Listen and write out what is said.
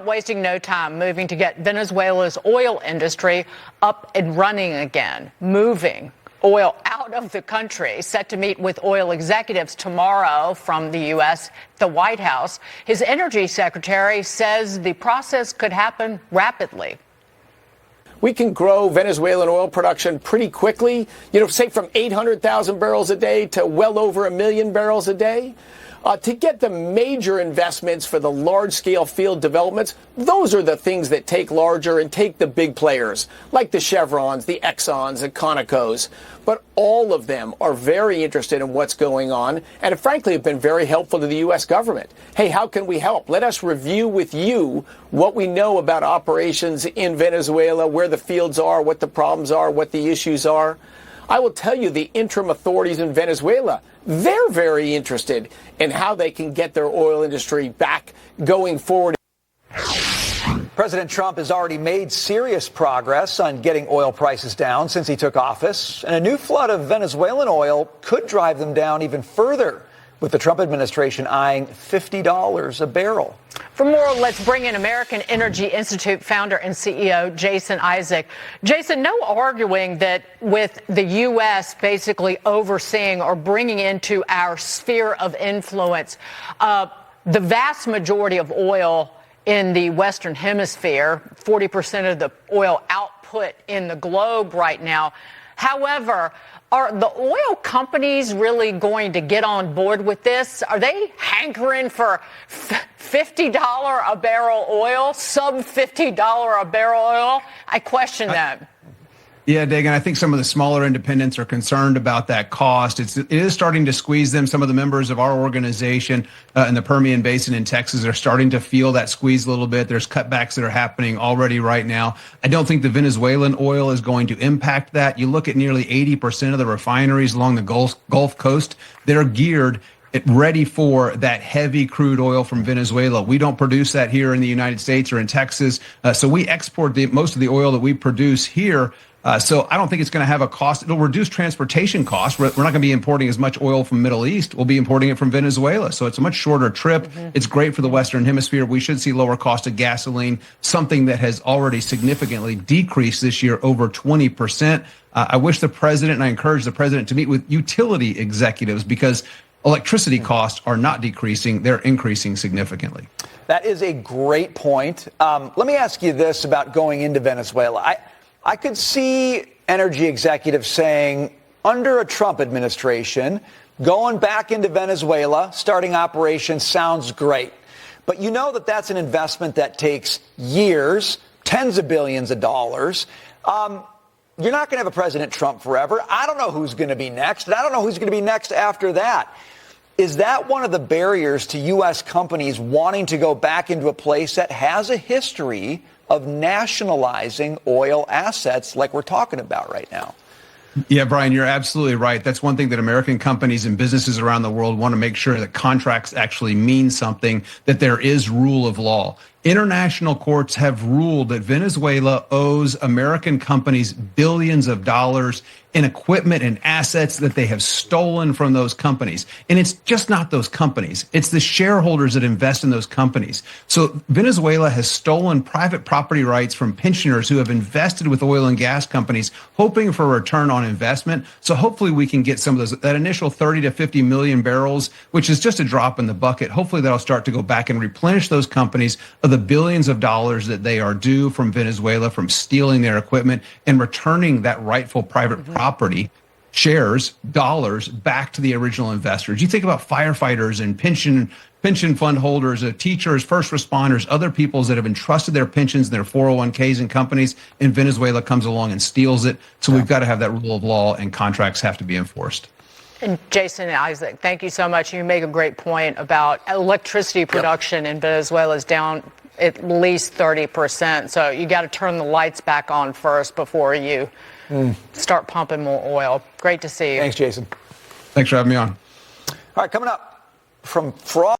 Wasting no time moving to get Venezuela's oil industry up and running again, moving oil out of the country, set to meet with oil executives tomorrow from the U.S., the White House. His energy secretary says the process could happen rapidly. We can grow Venezuelan oil production pretty quickly, say from 800,000 barrels a day to well over 1 million barrels a day. To get the major investments for the large-scale field developments, those are the things that take larger and take the big players, like the Chevrons, the Exxons, the Conocos. But all of them are very interested in what's going on and, frankly, have been very helpful to the U.S. government. Hey, how can we help? Let us review with you what we know about operations in Venezuela, where the fields are, what the problems are, what the issues are. I will tell you, the interim authorities in Venezuela, they're very interested in how they can get their oil industry back going forward. President Trump has already made serious progress on getting oil prices down since he took office, and a new flood of Venezuelan oil could drive them down even further, with the Trump administration eyeing $50 a barrel. For more, let's bring in American Energy Institute founder and CEO Jason Isaac. Jason, no arguing that with the U.S. basically overseeing or bringing into our sphere of influence the vast majority of oil in the Western Hemisphere, 40% of the oil output in the globe right now. However, are the oil companies really going to get on board with this? Are they hankering for $50 a barrel oil, sub $50 a barrel oil? I question that. Yeah, Dagen, I think some of the smaller independents are concerned about that cost. It is starting to squeeze them. Some of the members of our organization in the Permian Basin in Texas are starting to feel that squeeze a little bit. There's cutbacks that are happening already right now. I don't think the Venezuelan oil is going to impact that. You look at nearly 80% of the refineries along the Gulf Coast, they're geared ready for that heavy crude oil from Venezuela. We don't produce that here in the United States or in Texas. So we export most of the oil that we produce here. So I don't think it's going to have a cost. It'll reduce transportation costs. We're not going to be importing as much oil from Middle East. We'll be importing it from Venezuela. So it's a much shorter trip. It's great for the Western Hemisphere. We should see lower cost of gasoline, something that has already significantly decreased this year, over 20%. I wish the president, and I encourage the president to meet with utility executives because electricity costs are not decreasing. They're increasing significantly. That is a great point. Let me ask you this about going into Venezuela. I could see energy executives saying, under a Trump administration, going back into Venezuela, starting operations sounds great. But you know that that's an investment that takes years, tens of billions of dollars. You're not going to have a President Trump forever. I don't know who's going to be next, and I don't know who's going to be next after that. Is that one of the barriers to U.S. companies wanting to go back into a place that has a history of nationalizing oil assets like we're talking about right now? Yeah, Brian, you're absolutely right. That's one thing that American companies and businesses around the world want to make sure that contracts actually mean something, that there is rule of law. International courts have ruled that Venezuela owes American companies billions of dollars in equipment and assets that they have stolen from those companies. And it's just not those companies. It's the shareholders that invest in those companies. So Venezuela has stolen private property rights from pensioners who have invested with oil and gas companies, hoping for a return on investment. So hopefully we can get some of those, that initial 30 to 50 million barrels, which is just a drop in the bucket. Hopefully that'll start to go back and replenish those companies of the billions of dollars that they are due from Venezuela, from stealing their equipment and returning that rightful private property, shares, dollars back to the original investors. You think about firefighters and pension fund holders, teachers, first responders, other peoples that have entrusted their pensions and their 401ks in companies, and Venezuela comes along and steals it. So we've got to have that rule of law, and contracts have to be enforced. And Jason Isaac, thank you so much. You make a great point about electricity production in Venezuela is down at least 30%. So you got to turn the lights back on first before you start pumping more oil. Great to see you. Thanks, Jason. Thanks for having me on. All right, coming up, from fraud